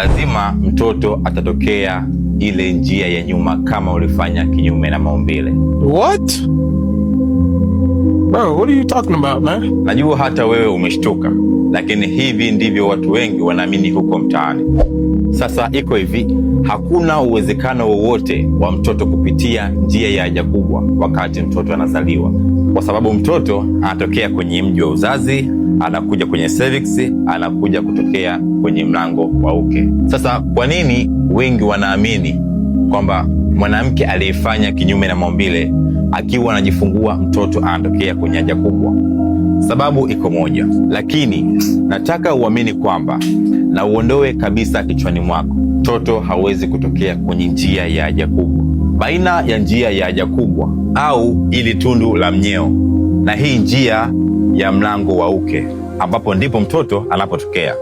lazima mtoto atatokea ile njia ya nyuma kama ulifanya kinyume na maumbile. What? Bro, what are you talking about, man? Najua hata wewe umeshtuka, lakini hivi ndivyo watu wengi wanaamini huko mtaani. Sasa iko hivi, hakuna uwezekano wowote wa mtoto kupitia njia ya haja kubwa wakati mtoto anazaliwa, kwa sababu mtoto anatokea kwenye mji wa uzazi, anakuja kwenye cervix, anakuja kutokea kwenye mlango wa uke. Sasa kwa nini wengi wanaamini kwamba mwanamke aliyefanya kinyume na maumbile akiwa anajifungua mtoto anatokea kwenye haja kubwa? Sababu iko moja, lakini nataka uamini kwamba na uondoe kabisa kichwani mwako, mtoto hawezi kutokea kwenye njia ya haja kubwa. Baina ya njia ya haja kubwa au ili tundu la mnyeo na hii njia ya mlango wa uke ambapo ndipo mtoto anapotokea,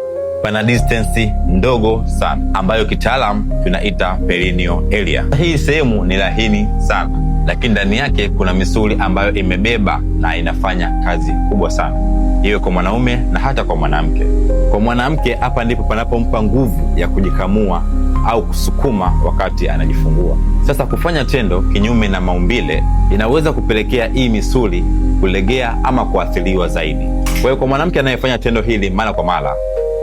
pana distance ndogo sana ambayo kitaalamu tunaita perineal area. Hii sehemu ni laini sana, lakini ndani yake kuna misuli ambayo imebeba na inafanya kazi kubwa sana, iwe kwa mwanaume na hata kwa mwanamke. Kwa mwanamke, hapa ndipo panapompa nguvu ya kujikamua au kusukuma wakati anajifungua. Sasa kufanya tendo kinyume na maumbile inaweza kupelekea hii misuli kulegea ama kuathiriwa zaidi. Kwa hiyo kwa mwanamke anayefanya tendo hili mara kwa mara,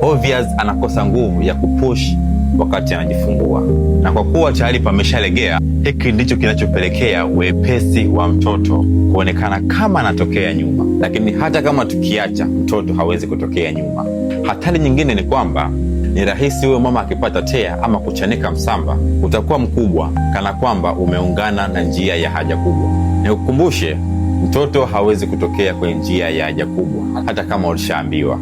obvious anakosa nguvu ya kupush wakati anajifungua, na kwa kuwa tayari pameshalegea, hiki ndicho kinachopelekea wepesi wa mtoto kuonekana kama anatokea nyuma. Lakini hata kama tukiacha, mtoto hawezi kutokea nyuma. Hatari nyingine ni kwamba ni rahisi huyo mama akipata tea ama kuchanika msamba utakuwa mkubwa, kana kwamba umeungana na njia ya haja kubwa. Nikukumbushe, mtoto hawezi kutokea kwenye njia ya haja kubwa hata kama ulishaambiwa.